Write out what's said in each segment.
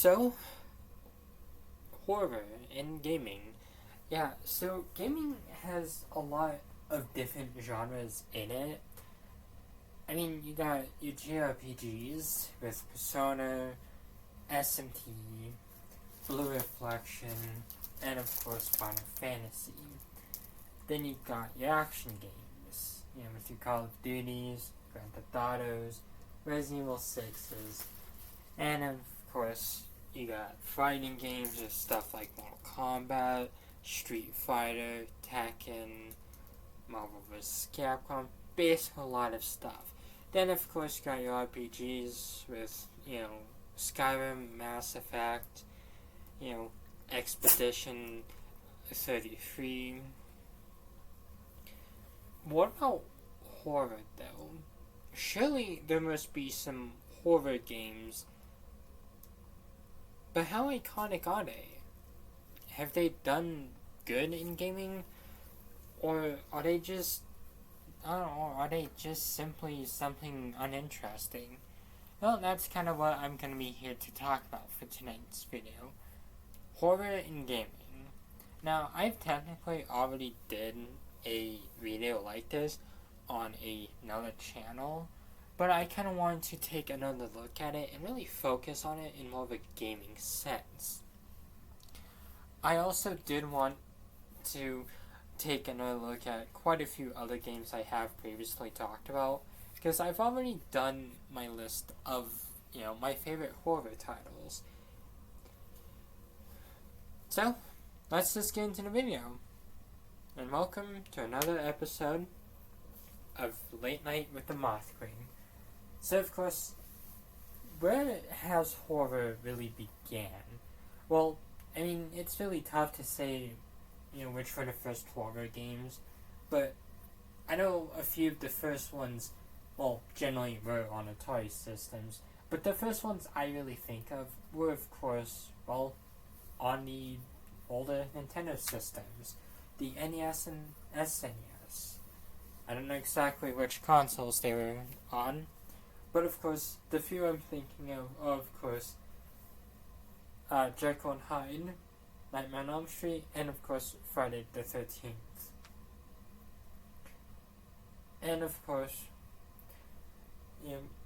So, horror in gaming. Yeah, so gaming has a lot of different genres in it. I mean, you got your JRPGs with Persona, SMT, Blue Reflection, and of course Final Fantasy. Then you've got your action games, with your Call of Duties, Grand Theft Autos, Resident Evil 6s, and of course you got fighting games with stuff like Mortal Kombat, Street Fighter, Tekken, Marvel vs. Capcom, basically a lot of stuff. Then of course you got your RPGs with, Skyrim, Mass Effect, Expedition 33. What about horror though? Surely there must be some horror games, but how iconic are they? Have they done good in gaming? Or are they just, are they just simply something uninteresting? Well, that's kind of what I'm going to be here to talk about for tonight's video. Horror in gaming. Now, I've technically already did a video like this on another channel, but I kind of wanted to take another look at it and really focus on it in more of a gaming sense. I also did want to take another look at quite a few other games I have previously talked about, because I've already done my list of, my favorite horror titles. So, let's just get into the video. And welcome to another episode of Late Night with the Moth Queen. So, of course, where has horror really began? Well, I mean, it's really tough to say, which were the first horror games, but I know a few of the first ones, generally were on Atari systems, but the first ones I really think of were, of course, on the older Nintendo systems, the NES and SNES. I don't know exactly which consoles they were on, but of course, the few I'm thinking of course, Jekyll and Hyde, Nightmare on Elm Street, and of course, Friday the 13th. And of course,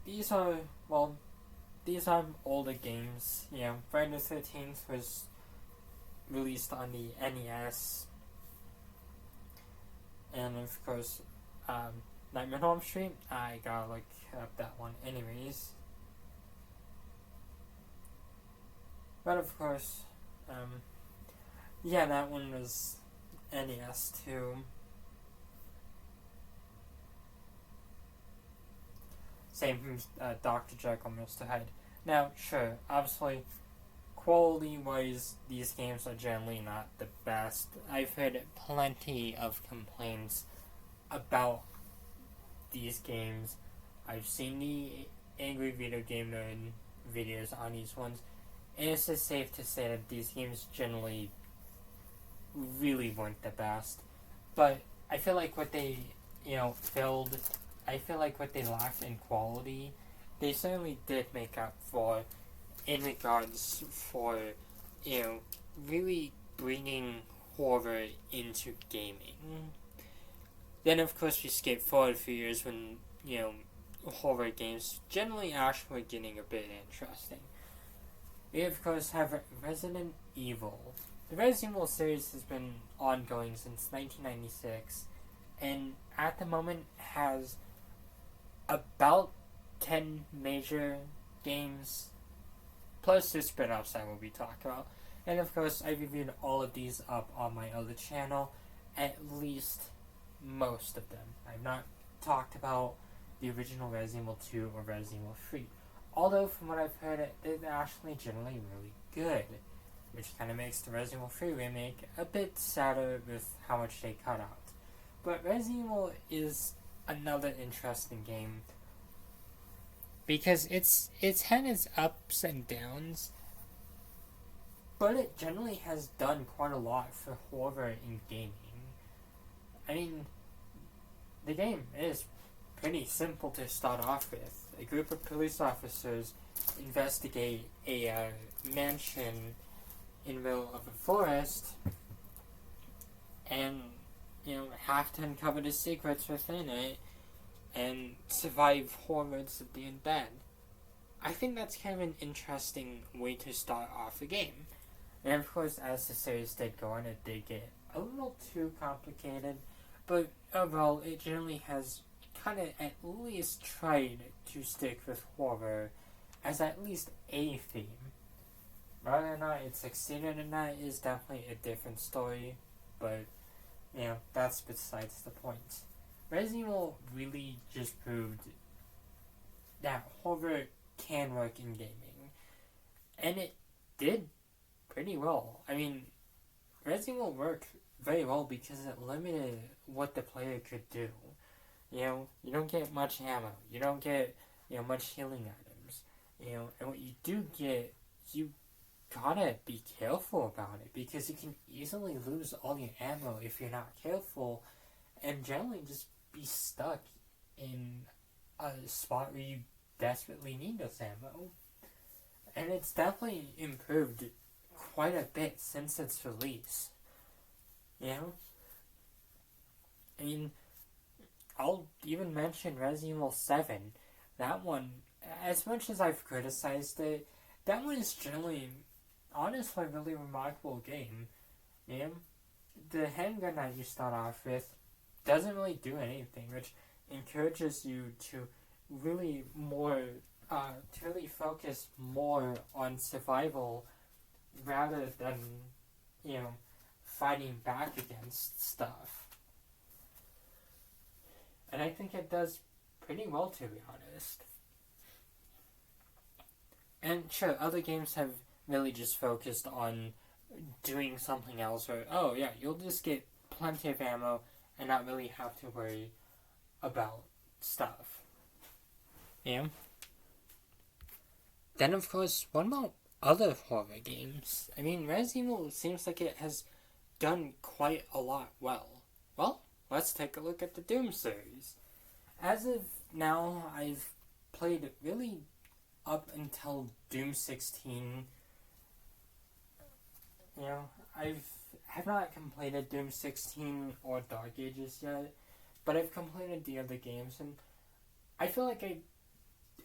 these are older games. Friday the 13th was released on the NES. And of course, Nightmare on Elm Street, I gotta look up that one anyways. But of course, that one was NES too. Same from Dr. Jekyll, Mr. Hyde. Now, sure, obviously, quality-wise, these games are generally not the best. I've heard plenty of complaints about these games. I've seen the Angry Video Game Nerd videos on these ones, and it's just safe to say that these games generally really weren't the best. But I feel like what they, what they lacked in quality, they certainly did make up for in regards for, really bringing horror into gaming. Then, of course, we skip forward a few years when, horror games generally actually were getting a bit interesting. We, of course, have Resident Evil. The Resident Evil series has been ongoing since 1996, and at the moment has about 10 major games, plus the spin-offs I will be talking about. And of course, I reviewed all of these up on my other channel, at least most of them. I've not talked about the original Resident Evil 2 or Resident Evil 3. Although, from what I've heard, it's actually generally really good, which kind of makes the Resident Evil 3 remake a bit sadder with how much they cut out. But Resident Evil is another interesting game, because it's had its ups and downs, but it generally has done quite a lot for horror in gaming. I mean, the game is pretty simple to start off with. A group of police officers investigate a mansion in the middle of a forest and, have to uncover the secrets within it and survive hordes of being bad. I think that's kind of an interesting way to start off a game. And of course, as the series did go on, it did get a little too complicated, but overall, it generally has kind of at least tried to stick with horror as at least a theme. Whether or not it succeeded or not is definitely a different story, but, that's besides the point. Resident Evil really just proved that horror can work in gaming, and it did pretty well. I mean, Resident Evil worked very well because it limited what the player could do. You don't get much ammo, you don't get, much healing items, and what you do get, you gotta be careful about it, because you can easily lose all your ammo if you're not careful, and generally just be stuck in a spot where you desperately need this ammo. And it's definitely improved quite a bit since its release. I mean, I'll even mention Resident Evil 7. That one, as much as I've criticized it, that one is generally, honestly, a really remarkable game. The handgun that you start off with doesn't really do anything, which encourages you to really focus more on survival rather than, fighting back against stuff. And I think it does pretty well, to be honest. And sure, other games have really just focused on doing something else, or, you'll just get plenty of ammo and not really have to worry about stuff. Then, of course, what about other horror games? I mean, Resident Evil seems like it has done quite a lot well. Well, let's take a look at the Doom series. As of now, I've played really up until Doom 16. I have not completed Doom 16 or Dark Ages yet, but I've completed the other games, and I feel like I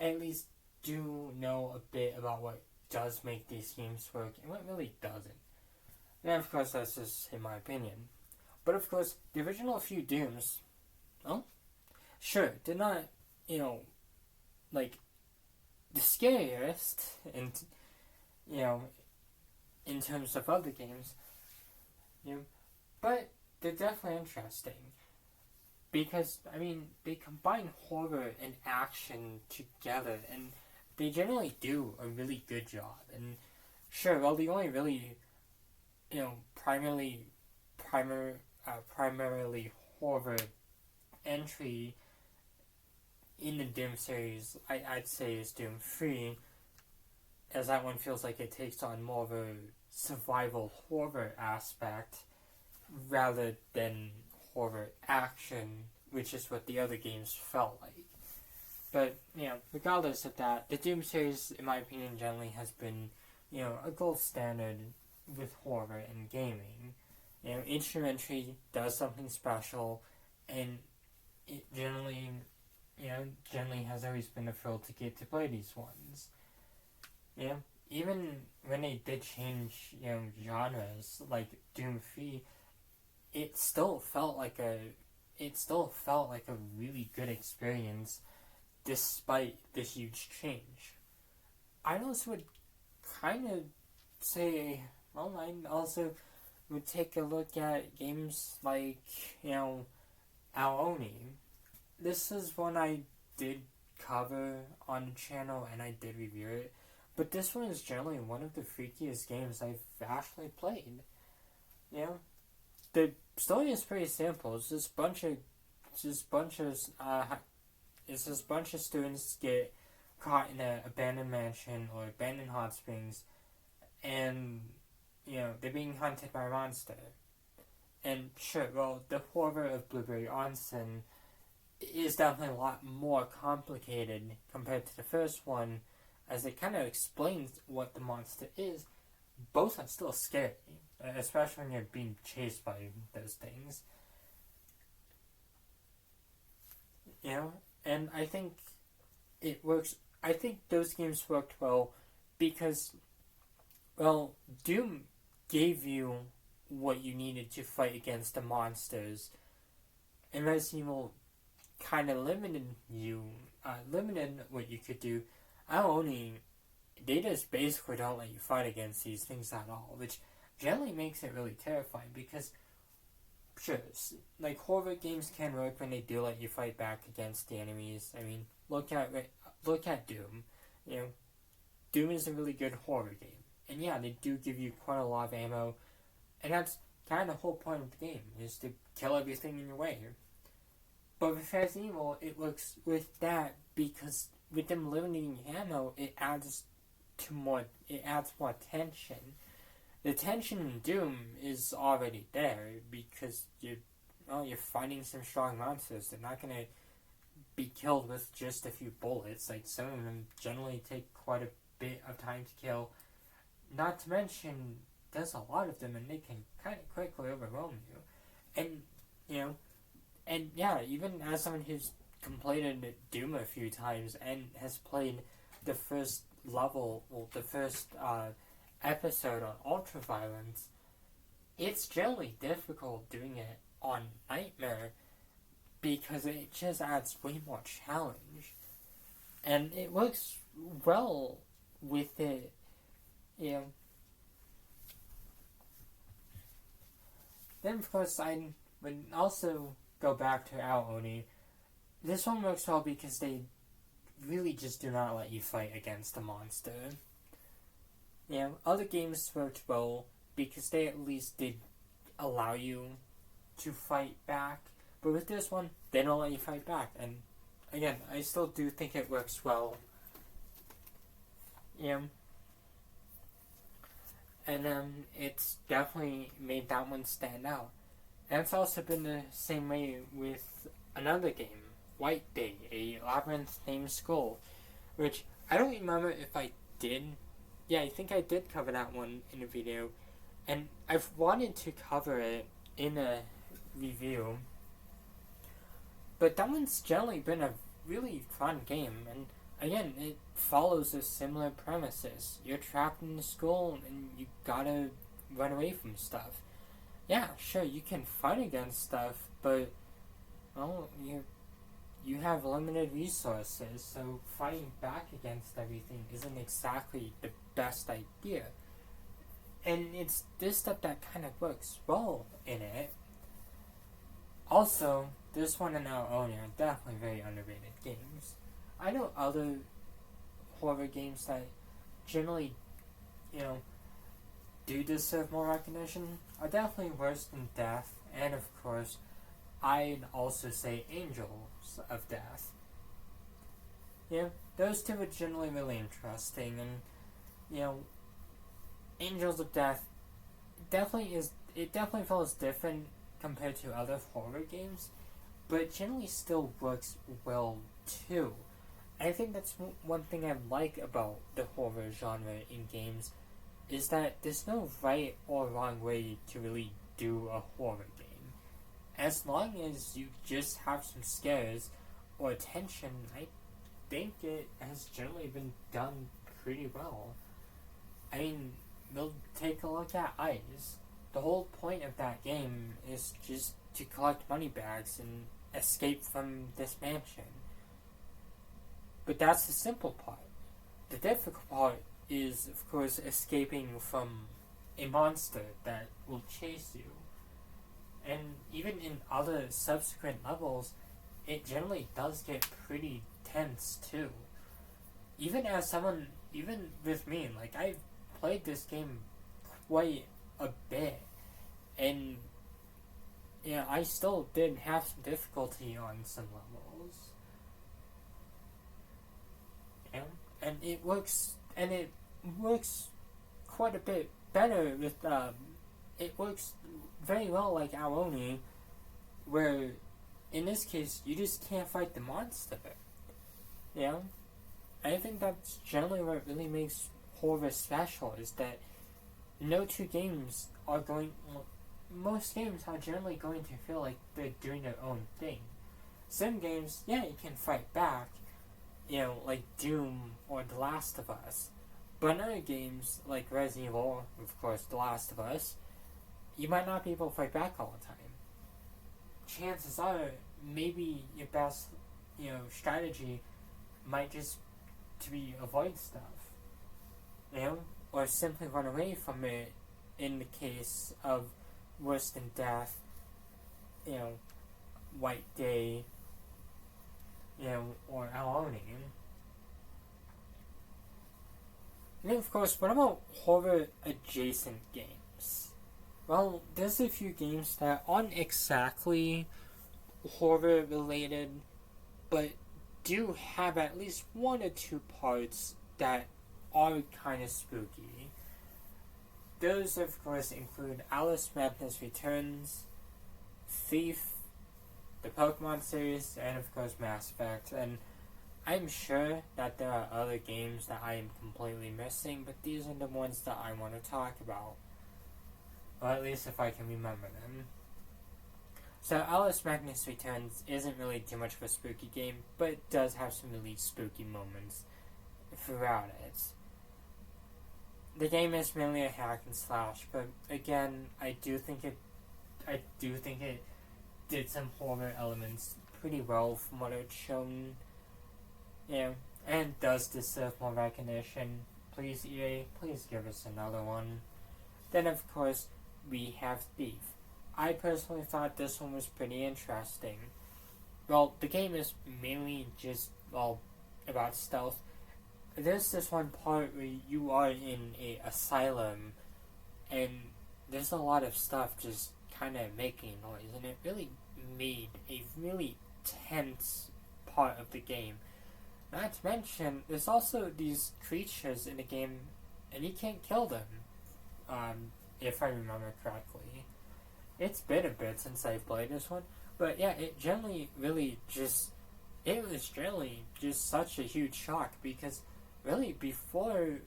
at least do know a bit about what does make these games work and what really doesn't. And of course, that's just in my opinion. But of course, the original few Dooms, did not, the scariest, and, in terms of other games, but they're definitely interesting. Because, they combine horror and action together, and they generally do a really good job. And sure, well, the only really, primarily horror entry in the Doom series, I'd say is Doom 3, as that one feels like it takes on more of a survival horror aspect rather than horror action, which is what the other games felt like. But, regardless of that, the Doom series, in my opinion, generally has been, a gold standard with horror and gaming. Each new entry does something special, and it generally has always been a thrill to get to play these ones. Even when they did change, genres, like Doom 3, it still felt like a really good experience despite the huge change. I also would kind of say, I also would take a look at games like, Aoni. This is one I did cover on the channel and I did review it, but this one is generally one of the freakiest games I've actually played. The story is pretty simple. It's this bunch of students get caught in an abandoned mansion or abandoned hot springs, and they're being hunted by a monster. And sure, well, the horror of Blueberry Onsen is definitely a lot more complicated compared to the first one, as it kind of explains what the monster is, both are still scary, especially when you're being chased by those things. You know, and I think it works. I think those games worked well because, well, Doom gave you what you needed to fight against the monsters, and Resident Evil kind of limited what you could do. I only they just basically don't let you fight against these things at all, which generally makes it really terrifying because, sure, like horror games can work when they do let you fight back against the enemies. I mean, look at Doom. You know, Doom is a really good horror game, and yeah, they do give you quite a lot of ammo, and that's kind of the whole point of the game is to kill everything in your way. But with Resident Evil, it works with that because with them limiting ammo, it adds more tension. The tension in Doom is already there because you're fighting some strong monsters. They're not gonna be killed with just a few bullets. Like some of them generally take quite a bit of time to kill. Not to mention, there's a lot of them, and they can kind of quickly overwhelm you. And and yeah, even as someone who's completed Doom a few times and has played the first level, well, the first episode on Ultraviolence, it's generally difficult doing it on Nightmare because it just adds way more challenge. And it works well with it, Then, of course, I would also go back to Aoni. This one works well because they really just do not let you fight against a monster. Other games worked well because they at least did allow you to fight back. But with this one, they don't let you fight back. And again, I still do think it works well. And it's definitely made that one stand out. And it's also been the same way with another game, White Day, a labyrinth-themed skull, which I don't remember if I did. Yeah, I think I did cover that one in a video, and I've wanted to cover it in a review. But that one's generally been a really fun game, and again, it follows a similar premises. You're trapped in the school, and you gotta run away from stuff. Yeah, sure, you can fight against stuff, but, well, you have limited resources, so fighting back against everything isn't exactly the best idea. And it's this stuff that kind of works well in it. Also, this one and Our Own are definitely very underrated games. I know other horror games that generally, do deserve more recognition are definitely Worse Than Death, and of course, I'd also say Angels of Death. Those two are generally really interesting, and, Angels of Death definitely feels different compared to other horror games, but it generally still works well too. I think that's one thing I like about the horror genre in games, is that there's no right or wrong way to really do a horror game. As long as you just have some scares or tension, I think it has generally been done pretty well. I mean, we'll take a look at Ice. The whole point of that game is just to collect money bags and escape from this mansion. But that's the simple part. The difficult part is, of course, escaping from a monster that will chase you. And even in other subsequent levels, it generally does get pretty tense too. Even with me, like, I've played this game quite a bit, and I still did have some difficulty on some levels. And it works quite a bit better with it works very well like Aoni, where in this case you just can't fight the monster. I think that's generally what really makes horror special, is that no two games are going. Most games are generally going to feel like they're doing their own thing. Some games, yeah, you can fight back, like Doom or The Last of Us. But in other games, like Resident Evil, of course, The Last of Us, you might not be able to fight back all the time. Chances are, maybe your best, strategy might just to be avoid stuff, or simply run away from it in the case of worse than death, White Day, or Alone. And then, of course, what about horror adjacent games? Well, there's a few games that aren't exactly horror related, but do have at least one or two parts that are kind of spooky. Those, of course, include Alice Madness Returns, Thief, the Pokemon series, and of course Mass Effect. And I'm sure that there are other games that I am completely missing, but these are the ones that I want to talk about. Or at least if I can remember them. So Alice Madness Returns isn't really too much of a spooky game, but it does have some really spooky moments throughout it. The game is mainly a hack and slash, but again, I do think it did some horror elements pretty well from what it's shown. And does deserve more recognition. Please, EA, please give us another one. Then, of course, we have Thief. I personally thought this one was pretty interesting. Well, the game is mainly just, about stealth. There's this one part where you are in a asylum, and there's a lot of stuff just kind of making noise, and it really made a really tense part of the game. Not to mention, there's also these creatures in the game, and you can't kill them, if I remember correctly. It's been a bit since I played this one, but yeah, it was generally just such a huge shock, because really before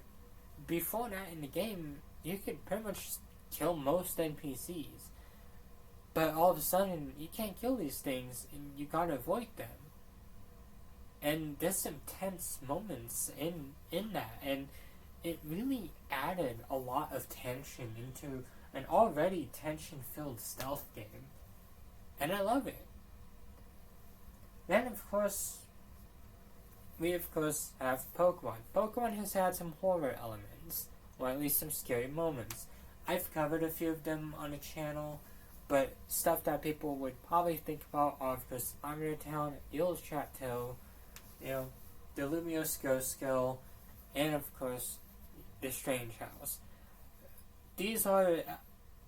that in the game, you could pretty much kill most NPCs. But all of a sudden, you can't kill these things, and you gotta avoid them. And there's some tense moments in that, and it really added a lot of tension into an already tension-filled stealth game. And I love it. Then, of course, we have Pokemon. Pokemon has had some horror elements, or at least some scary moments. I've covered a few of them on the channel, but stuff that people would probably think about are, of course, Amir Town, Eul's Chateau, the Lumiose Ghost Skill, and of course, the Strange House. These are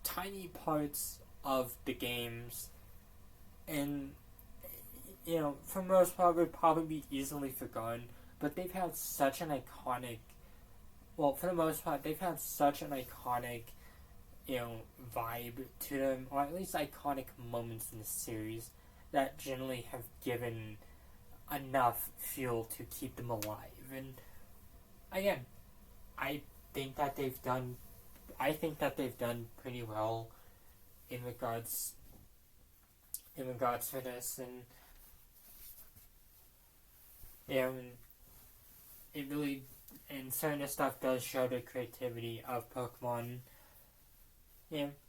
tiny parts of the games, and for the most part, would probably be easily forgotten, but they've had such an iconic, for the most part, they've had such an iconic, vibe to them, or at least iconic moments in the series, that generally have given enough fuel to keep them alive. And again, I think that they've done pretty well in regards to this, and it really, and certain stuff does show the creativity of Pokemon.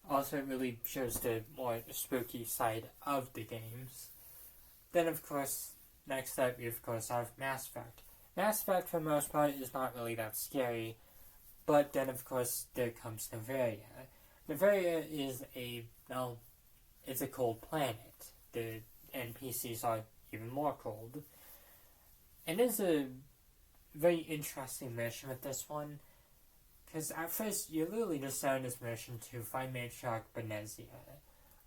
Also it really shows the more spooky side of the games. Then, of course, next up we of course have Mass Effect. Mass Effect, for the most part, is not really that scary, but then of course there comes Novaria. Novaria is it's a cold planet. The NPCs are even more cold. And there's a very interesting mission with this one, because at first you're literally just on this mission to find Matriarch Benezia.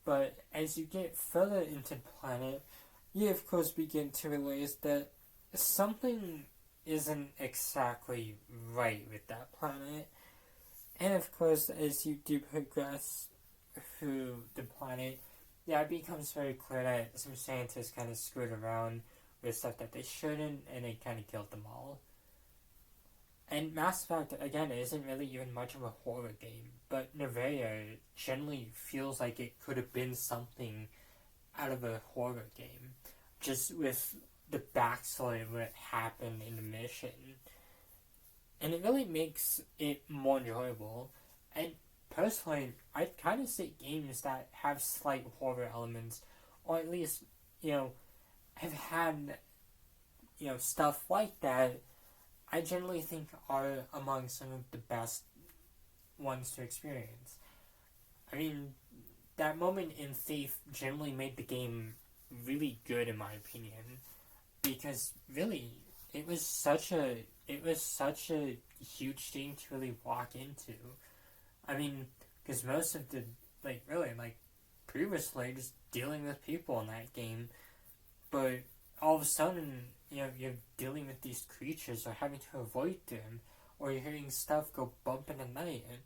But as you get further into the planet, you of course begin to realize that something isn't exactly right with that planet. And of course, as you do progress through the planet, it becomes very clear that some scientists kind of screwed around with stuff that they shouldn't, and they kind of killed them all. And Mass Effect, again, isn't really even much of a horror game, but Nevaeh generally feels like it could have been something out of a horror game, just with the backstory of what happened in the mission. And it really makes it more enjoyable. And personally, I kind of say games that have slight horror elements, or at least, have had, stuff like that, I generally think are among some of the best ones to experience. I mean, that moment in Thief generally made the game really good in my opinion, because really it was such a huge thing to really walk into. I mean, because most of the previously just dealing with people in that game, but all of a sudden you're dealing with these creatures or having to avoid them, or you're hearing stuff go bump in the night, and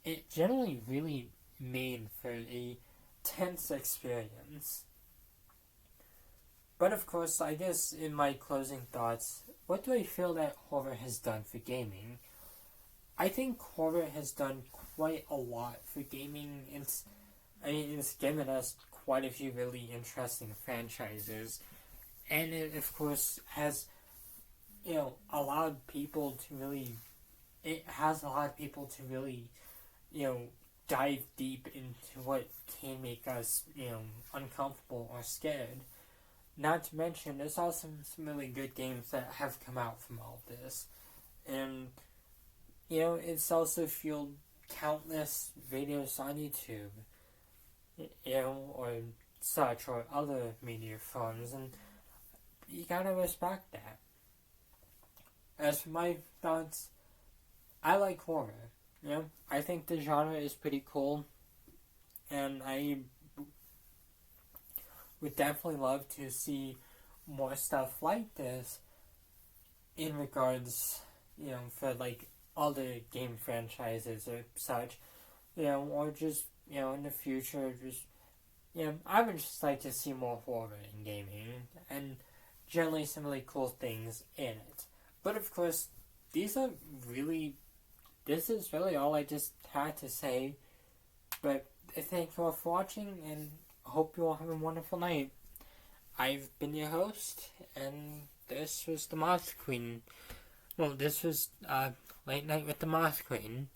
it generally really made for a tense experience. But of course, I guess in my closing thoughts, what do I feel that horror has done for gaming? I think horror has done quite a lot for gaming. It's given us quite a few really interesting franchises, and it of course has, allowed people to really. It has allowed people to really, you know, dive deep into what can make us, uncomfortable or scared. Not to mention, there's also some really good games that have come out from all this. And, it's also fueled countless videos on YouTube, or such, or other media forms, and you gotta respect that. As for my thoughts, I like horror. I think the genre is pretty cool, and I would definitely love to see more stuff like this in regards, for like other game franchises or such, or just, in the future, just, I would just like to see more horror in gaming and generally some really cool things in it. But of course, these are really, this is really all I just had to say. But thank you all for watching, and hope you all have a wonderful night. I've been your host, and this was the Moth Queen. Well, this was Late Night with the Moth Queen.